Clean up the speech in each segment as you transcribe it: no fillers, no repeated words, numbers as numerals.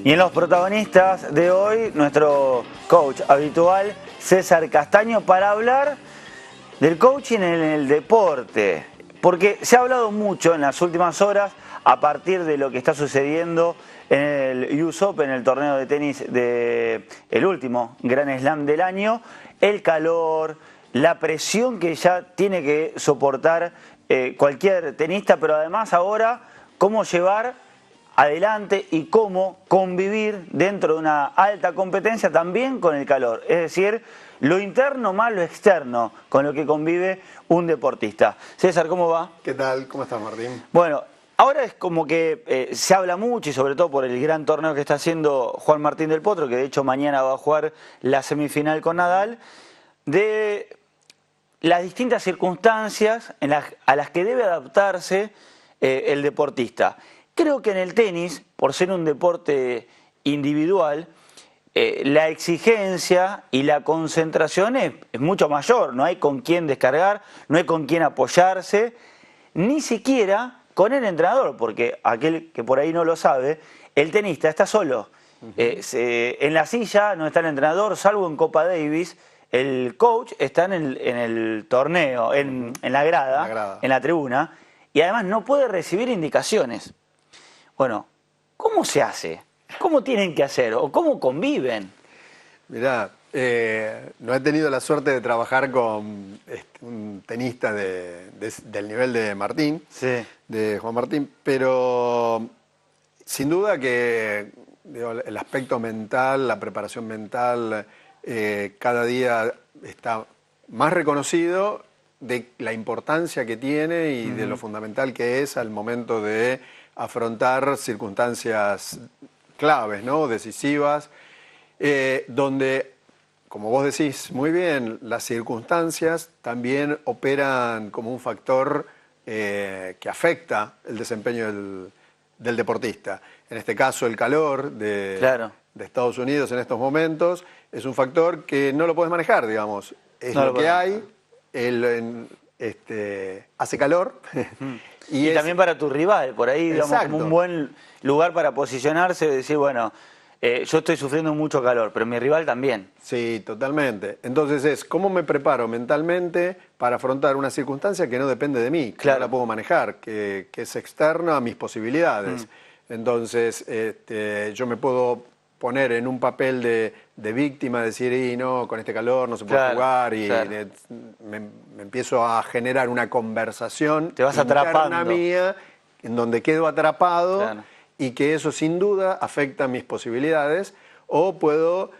Y en los protagonistas de hoy, nuestro coach habitual, César Castaño, para hablar del coaching en el deporte. Porque se ha hablado mucho en las últimas horas a partir de lo que está sucediendo en el US Open, el torneo de tenis, el último Grand Slam del año, el calor, la presión que ya tiene que soportar cualquier tenista, pero además ahora cómo llevar adelante y cómo convivir dentro de una alta competencia también con el calor. Es decir, lo interno más lo externo con lo que convive un deportista. César, ¿cómo va? ¿Qué tal? ¿Cómo estás, Martín? Bueno, ahora es como que se habla mucho y sobre todo por el gran torneo que está haciendo Juan Martín del Potro, que de hecho mañana va a jugar la semifinal con Nadal, de las distintas circunstancias a las que debe adaptarse el deportista. Creo que en el tenis, por ser un deporte individual, la exigencia y la concentración es mucho mayor. No hay con quién descargar, no hay con quién apoyarse, ni siquiera con el entrenador, porque aquel que por ahí no lo sabe, el tenista está solo. En la silla no está el entrenador, salvo en Copa Davis. El coach está en el torneo, en la grada, en la tribuna, y además no puede recibir indicaciones. Bueno, ¿cómo se hace? ¿Cómo tienen que hacer? ¿O cómo conviven? Mirá, no he tenido la suerte de trabajar con un tenista del nivel de Martín, sí, de Juan Martín, pero sin duda que digo, el aspecto mental, la preparación mental, cada día está más reconocido de la importancia que tiene y de lo fundamental que es al momento de afrontar circunstancias claves, ¿no? Decisivas, donde, como vos decís muy bien, las circunstancias también operan como un factor que afecta el desempeño del deportista. En este caso, el calor de Estados Unidos en estos momentos es un factor que no lo puedes manejar, digamos. Es lo que hay, hace calor. Y también para tu rival, por ahí, digamos, exacto, como un buen lugar para posicionarse y decir, bueno, yo estoy sufriendo mucho calor, pero mi rival también. Sí, totalmente. Entonces es, ¿cómo me preparo mentalmente para afrontar una circunstancia que no depende de mí, que no la puedo manejar, que es externa a mis posibilidades? Entonces, yo me puedo poner en un papel de víctima, decir, y no, con este calor no se puede jugar, y me empiezo a generar una conversación interna mía, en donde quedo atrapado, y que eso sin duda afecta mis posibilidades, o puedo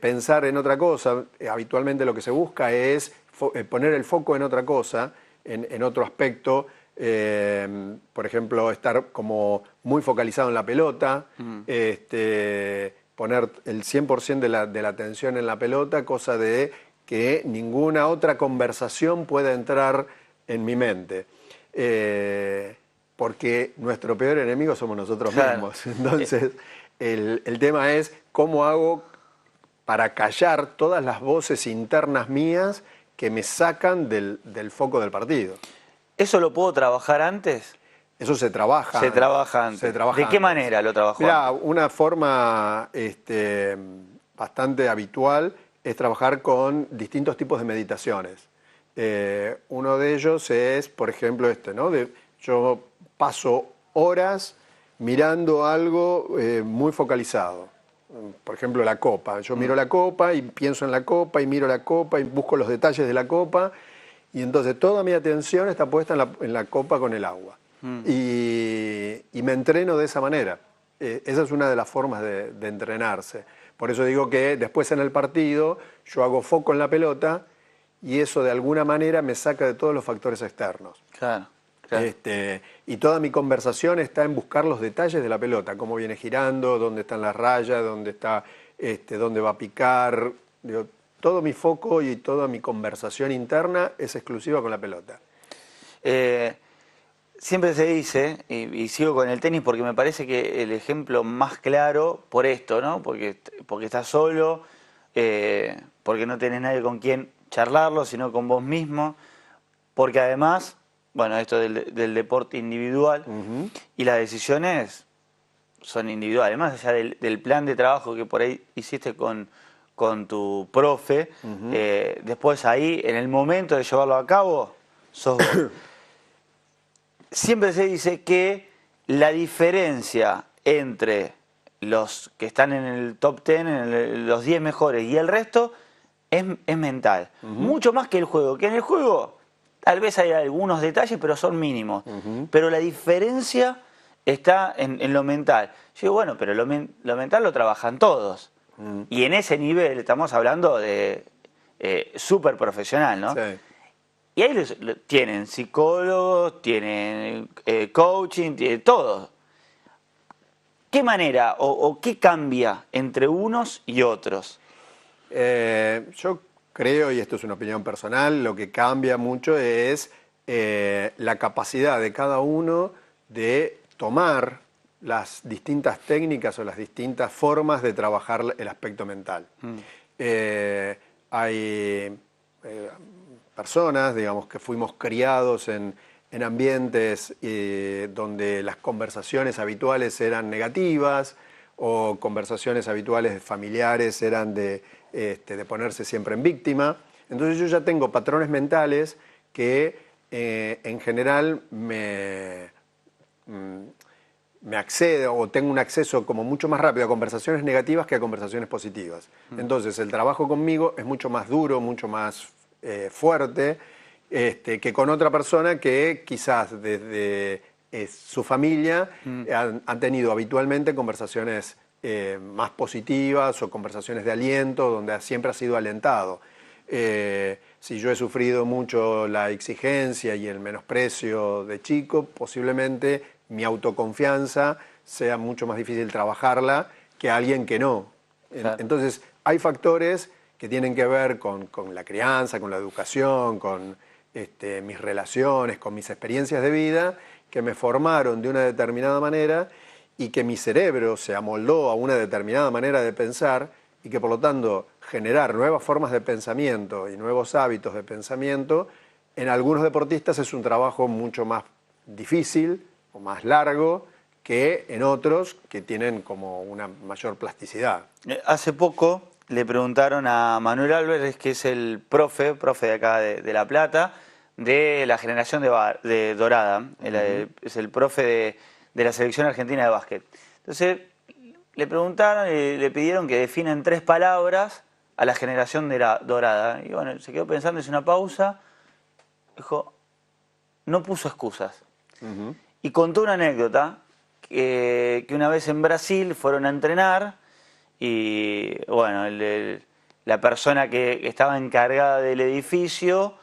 pensar en otra cosa. Habitualmente lo que se busca es poner el foco en otra cosa, en otro aspecto. Por ejemplo, estar como muy focalizado en la pelota, poner el 100% de la atención en la pelota, cosa de que ninguna otra conversación pueda entrar en mi mente. Porque nuestro peor enemigo somos nosotros mismos. Entonces, el tema es cómo hago para callar todas las voces internas mías que me sacan del foco del partido. ¿Eso lo puedo trabajar antes? Eso se trabaja. Se trabaja antes. ¿De qué manera lo trabajo? Mirá, una forma bastante habitual es trabajar con distintos tipos de meditaciones. Uno de ellos es, por ejemplo, ¿no? Yo paso horas mirando algo muy focalizado. Por ejemplo, la copa. Yo miro la copa y pienso en la copa y miro la copa y busco los detalles de la copa. Y entonces toda mi atención está puesta en la copa con el agua. Y me entreno de esa manera. Esa es una de las formas de entrenarse. Por eso digo que después en el partido yo hago foco en la pelota y eso de alguna manera me saca de todos los factores externos. Claro. Y toda mi conversación está en buscar los detalles de la pelota, cómo viene girando, dónde están las rayas, dónde va a picar. Digo, todo mi foco y toda mi conversación interna es exclusiva con la pelota. Siempre se dice, y sigo con el tenis porque me parece que el ejemplo más claro por esto, ¿no? Porque estás solo, porque no tenés nadie con quien charlarlo, sino con vos mismo, porque además, bueno, esto del deporte individual y las decisiones son individuales, más allá del plan de trabajo que por ahí hiciste con tu profe, después ahí, en el momento de llevarlo a cabo, sos vos. Siempre se dice que la diferencia entre los que están en el top 10, en los 10 mejores y el resto, es mental. Mucho más que el juego, que en el juego tal vez hay algunos detalles, pero son mínimos. Pero la diferencia está en lo mental. Yo digo, bueno, pero lo mental lo trabajan todos. Y en ese nivel estamos hablando de súper profesional, ¿no? Sí. Y ahí tienen psicólogos, tienen coaching, tienen todo. ¿Qué manera o qué cambia entre unos y otros? Yo creo, y esto es una opinión personal, lo que cambia mucho es la capacidad de cada uno de tomar las distintas técnicas o las distintas formas de trabajar el aspecto mental. Hay personas, digamos, que fuimos criados en ambientes donde las conversaciones habituales eran negativas o conversaciones habituales familiares eran de ponerse siempre en víctima. Entonces yo ya tengo patrones mentales que en general me accedo o tengo un acceso como mucho más rápido a conversaciones negativas que a conversaciones positivas. Entonces el trabajo conmigo es mucho más duro, mucho más fuerte que con otra persona que quizás desde su familia han tenido habitualmente conversaciones más positivas o conversaciones de aliento, donde siempre ha sido alentado. Si yo he sufrido mucho la exigencia y el menosprecio de chico, posiblemente mi autoconfianza sea mucho más difícil trabajarla que alguien que no. Claro. Entonces, hay factores que tienen que ver con la crianza, con la educación, con mis relaciones, con mis experiencias de vida, que me formaron de una determinada manera y que mi cerebro se amoldó a una determinada manera de pensar y que por lo tanto generar nuevas formas de pensamiento y nuevos hábitos de pensamiento en algunos deportistas es un trabajo mucho más difícil o más largo que en otros que tienen como una mayor plasticidad. Hace poco le preguntaron a Manuel Álvarez, que es el profe de acá de La Plata, de la generación de Dorada, es el profe de la selección argentina de básquet. Entonces le preguntaron y le pidieron que defina en 3 palabras a la generación de la Dorada. Y bueno, se quedó pensando, hizo una pausa, dijo, no puso excusas. Y contó una anécdota que una vez en Brasil fueron a entrenar y bueno, la persona que estaba encargada del edificio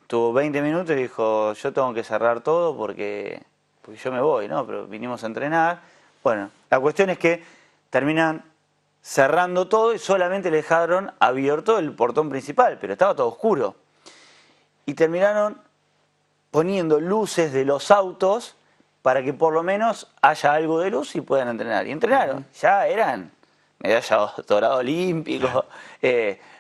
tuvo 20 minutos y dijo, yo tengo que cerrar todo porque yo me voy, ¿no? Pero vinimos a entrenar. Bueno, la cuestión es que terminan cerrando todo y solamente le dejaron abierto el portón principal, pero estaba todo oscuro. Y terminaron poniendo luces de los autos para que por lo menos haya algo de luz y puedan entrenar. Y entrenaron, ya eran medalla dorada olímpico,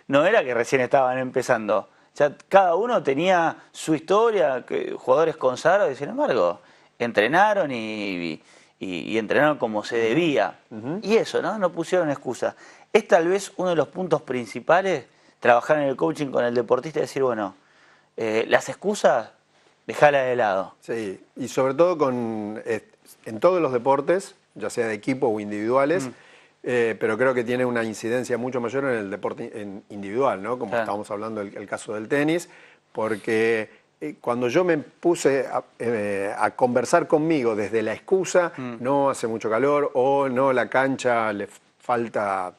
no era que recién estaban empezando. Ya cada uno tenía su historia, jugadores consagrados, y sin embargo, entrenaron y entrenaron como se debía. Y eso, ¿no? No pusieron excusa. Es tal vez uno de los puntos principales, trabajar en el coaching con el deportista y decir, bueno, las excusas, dejala de lado. Sí, y sobre todo en todos los deportes, ya sea de equipo o individuales, pero creo que tiene una incidencia mucho mayor en el deporte individual, ¿no? Como estábamos hablando el caso del tenis, porque cuando yo me puse a conversar conmigo desde la excusa, no hace mucho calor, o no, la cancha le falta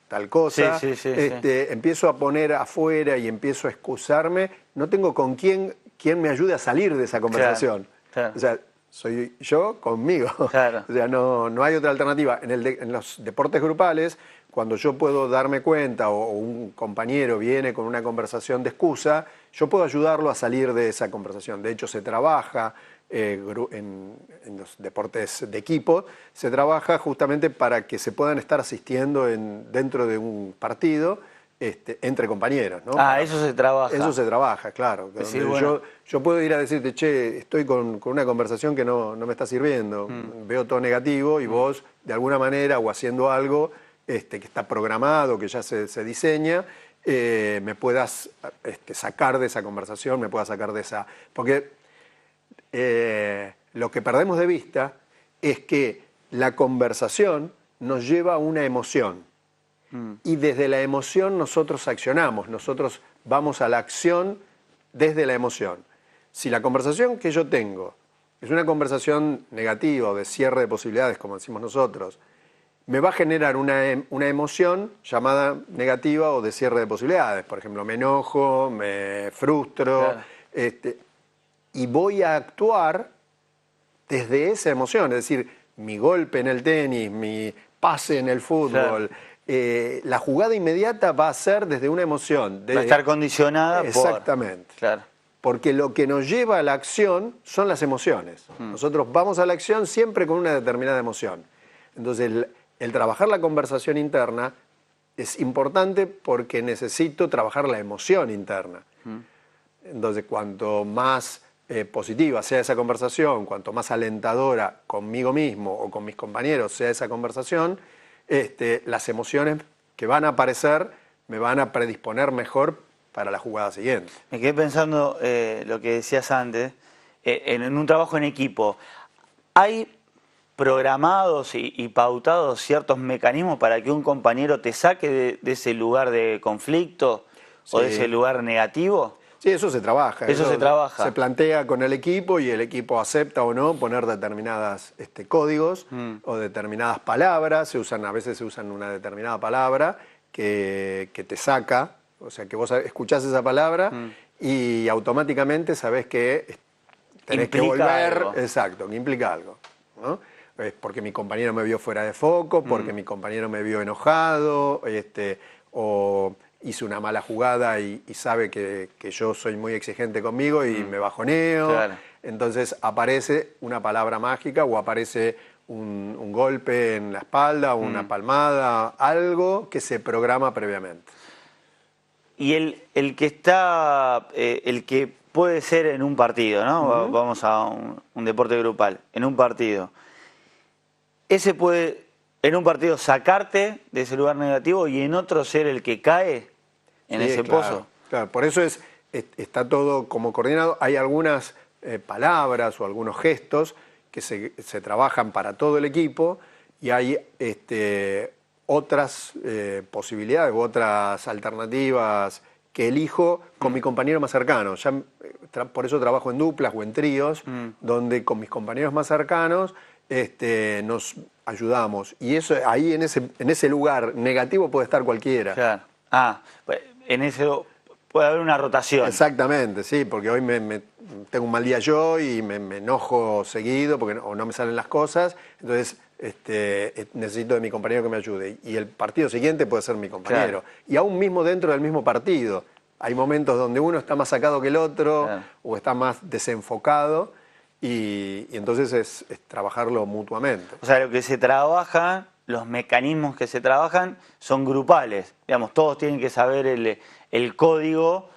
tal cosa, empiezo a poner afuera y empiezo a excusarme, no tengo con quién me ayude a salir de esa conversación. Claro. O sea, soy yo conmigo. Claro. O sea, no hay otra alternativa. En los deportes grupales, cuando yo puedo darme cuenta o un compañero viene con una conversación de excusa, yo puedo ayudarlo a salir de esa conversación. De hecho, se trabaja en los deportes de equipo, se trabaja justamente para que se puedan estar asistiendo dentro de un partido entre compañeros, ¿no? Eso se trabaja. Eso se trabaja, claro. Sí, bueno. Yo puedo ir a decirte, che, estoy con una conversación que no me está sirviendo, veo todo negativo y vos, de alguna manera, o haciendo algo que está programado, que ya se diseña, me puedas sacar de esa conversación, me puedas sacar de esa... Porque lo que perdemos de vista es que la conversación nos lleva a una emoción. Y desde la emoción nosotros accionamos, nosotros vamos a la acción desde la emoción. Si la conversación que yo tengo es una conversación negativa o de cierre de posibilidades, como decimos nosotros, me va a generar una emoción llamada negativa o de cierre de posibilidades. Por ejemplo, me enojo, me frustro, claro. Y voy a actuar desde esa emoción. Es decir, mi golpe en el tenis, mi pase en el fútbol... Claro. La jugada inmediata va a ser desde una emoción. Va a estar condicionada exactamente. por... Claro. Porque lo que nos lleva a la acción son las emociones. Nosotros vamos a la acción siempre con una determinada emoción. Entonces, el trabajar la conversación interna es importante porque necesito trabajar la emoción interna. Entonces, cuanto más positiva sea esa conversación, cuanto más alentadora conmigo mismo o con mis compañeros sea esa conversación, las emociones que van a aparecer me van a predisponer mejor para la jugada siguiente. Me quedé pensando lo que decías antes, en un trabajo en equipo. ¿Hay programados y pautados ciertos mecanismos para que un compañero te saque de ese lugar de conflicto o de ese lugar negativo? Sí, eso se trabaja. Eso se trabaja. Se plantea con el equipo y el equipo acepta o no poner determinados códigos o determinadas palabras. A veces se usan una determinada palabra que te saca, o sea, que vos escuchás esa palabra y automáticamente sabés que tenés que volver. Algo. Exacto, que implica algo, ¿no? Porque mi compañero me vio fuera de foco, porque mi compañero me vio enojado, o hice una mala jugada y sabe que yo soy muy exigente conmigo y me bajoneo. Claro. Entonces aparece una palabra mágica o aparece un golpe en la espalda, una palmada, algo que se programa previamente. Y el que puede ser en un partido, ¿no? Vamos a un deporte grupal, en un partido. Ese puede, en un partido, sacarte de ese lugar negativo y en otro ser el que cae en ese pozo. Claro, por eso está todo como coordinado. Hay algunas palabras o algunos gestos que se trabajan para todo el equipo y hay otras posibilidades u otras alternativas que elijo con mi compañero más cercano. Por eso trabajo en duplas o en tríos, donde con mis compañeros más cercanos nos ayudamos. Y eso ahí en ese lugar negativo puede estar cualquiera. Claro. En eso puede haber una rotación. Exactamente, sí, porque hoy tengo un mal día yo y me enojo seguido porque no me salen las cosas, entonces necesito de mi compañero que me ayude. Y el partido siguiente puede ser mi compañero. Claro. Y aún mismo dentro del mismo partido, hay momentos donde uno está más sacado que el otro, claro, o está más desenfocado, y entonces es trabajarlo mutuamente. O sea, lo que se trabaja, los mecanismos que se trabajan son grupales. Digamos, todos tienen que saber el código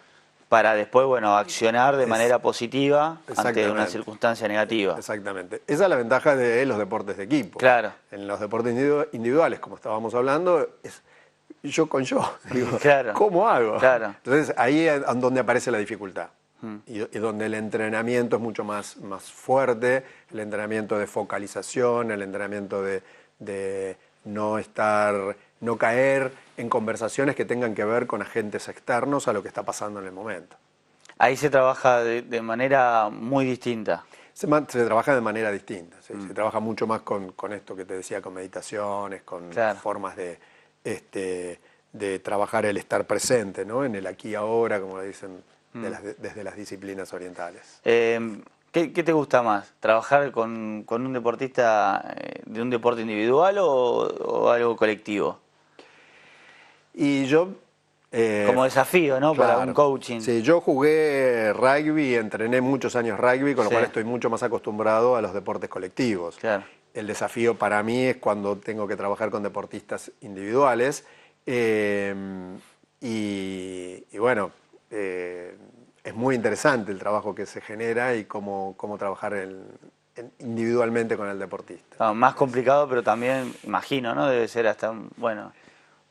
para después, bueno, accionar de manera positiva ante una circunstancia negativa. Exactamente. Esa es la ventaja de los deportes de equipo. Claro. En los deportes individuales, como estábamos hablando, es yo con yo. Digo, claro. ¿Cómo hago? Claro. Entonces ahí es donde aparece la dificultad. Y donde el entrenamiento es mucho más fuerte, el entrenamiento de focalización, el entrenamiento de no caer en conversaciones que tengan que ver con agentes externos a lo que está pasando en el momento. Ahí se trabaja de manera muy distinta. Se trabaja de manera distinta, ¿sí? Se trabaja mucho más con esto que te decía, con meditaciones, con formas de trabajar el estar presente, ¿no? En el aquí y ahora, como le dicen desde las disciplinas orientales. ¿Qué te gusta más? ¿Trabajar con un deportista de un deporte individual o algo colectivo? Y yo... como desafío, ¿no? Claro, para un coaching. Sí, yo jugué rugby, entrené muchos años rugby, con lo cual estoy mucho más acostumbrado a los deportes colectivos. Claro. El desafío para mí es cuando tengo que trabajar con deportistas individuales. y bueno, es muy interesante el trabajo que se genera y cómo trabajar individualmente con el deportista. Más complicado, pero también, imagino, ¿no? Debe ser hasta un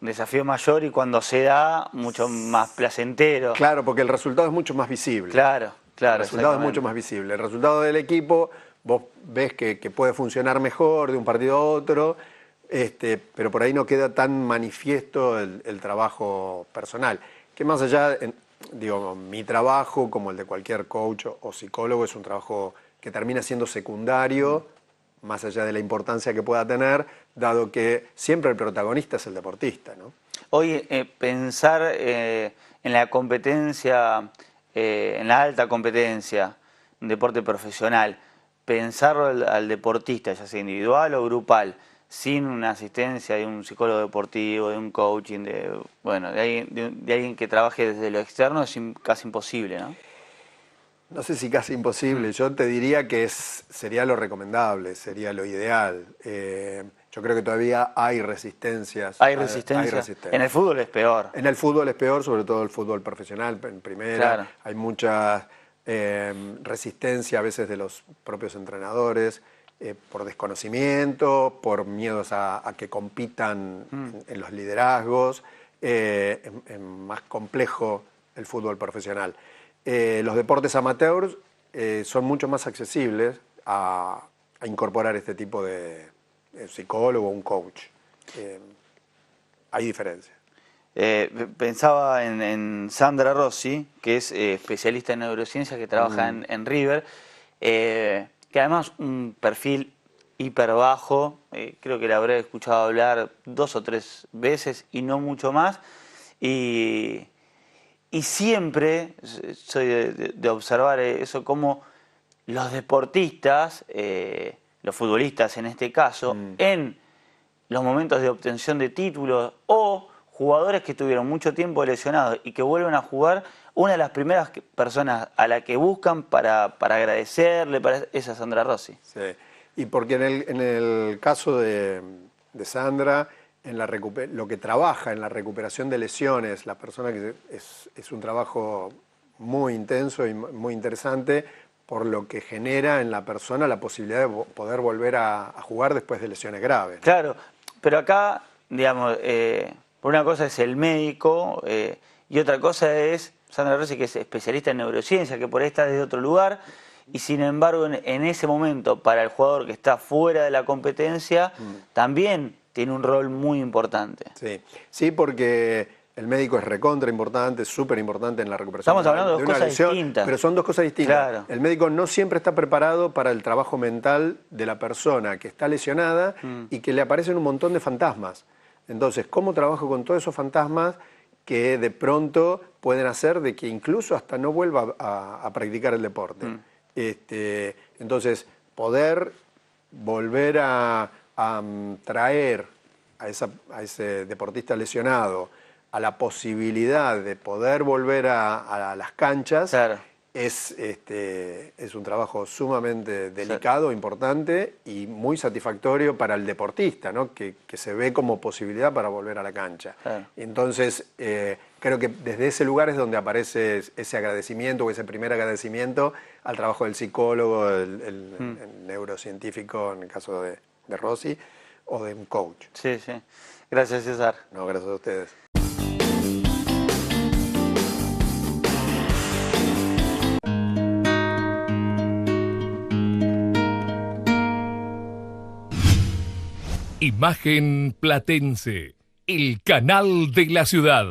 desafío mayor y cuando se da, mucho más placentero. Claro, porque el resultado es mucho más visible. Claro. El resultado es mucho más visible. El resultado del equipo, vos ves que puede funcionar mejor de un partido a otro, pero por ahí no queda tan manifiesto el trabajo personal. Que más allá, mi trabajo, como el de cualquier coach o psicólogo, es un trabajo que termina siendo secundario, más allá de la importancia que pueda tener, dado que siempre el protagonista es el deportista, ¿no? Hoy pensar en la competencia, en la alta competencia, un deporte profesional, pensarlo al deportista, ya sea individual o grupal, sin una asistencia de un psicólogo deportivo, de un coaching, de alguien que trabaje desde lo externo, es casi imposible, ¿no? No sé si casi imposible, yo te diría que sería lo recomendable, sería lo ideal. Yo creo que todavía hay resistencias. ¿Hay resistencia? En el fútbol es peor. En el fútbol es peor, sobre todo el fútbol profesional, en primera. Claro. Hay mucha resistencia a veces de los propios entrenadores, por desconocimiento, por miedos a que compitan en los liderazgos. Es más complejo el fútbol profesional. Los deportes amateurs son mucho más accesibles a incorporar este tipo de psicólogo o un coach. Hay diferencias. Pensaba en Sandra Rossi, que es especialista en neurociencia, que trabaja en River, que además un perfil hiper bajo, creo que la habré escuchado hablar 2 o 3 veces y no mucho más, y siempre soy de observar eso, como los deportistas, los futbolistas en este caso, en los momentos de obtención de títulos o jugadores que estuvieron mucho tiempo lesionados y que vuelven a jugar, una de las primeras personas a la que buscan para agradecerle es a Sandra Rossi. Sí, y porque en el caso de Sandra, lo que trabaja en la recuperación de lesiones, la persona que es un trabajo muy intenso y muy interesante, por lo que genera en la persona la posibilidad de poder volver a jugar después de lesiones graves. Claro, pero acá, digamos, por una cosa es el médico y otra cosa es Sandra Rossi, que es especialista en neurociencia, que por ahí está desde otro lugar, y sin embargo en ese momento para el jugador que está fuera de la competencia también tiene un rol muy importante. Sí, porque el médico es recontra importante, súper importante en la recuperación. Estamos hablando de dos cosas distintas. Pero son dos cosas distintas. Claro. El médico no siempre está preparado para el trabajo mental de la persona que está lesionada y que le aparecen un montón de fantasmas. Entonces, ¿cómo trabajo con todos esos fantasmas que de pronto pueden hacer de que incluso hasta no vuelva a practicar el deporte? Entonces, poder volver a traer a ese deportista lesionado a la posibilidad de poder volver a las canchas, claro, es un trabajo sumamente delicado, importante y muy satisfactorio para el deportista, ¿no? que se ve como posibilidad para volver a la cancha. Claro. Entonces, creo que desde ese lugar es donde aparece ese agradecimiento o ese primer agradecimiento al trabajo del psicólogo, el neurocientífico, en el caso de Rossi, o de un coach. Sí, sí. Gracias, César. No, gracias a ustedes. Imagen Platense, el canal de la ciudad.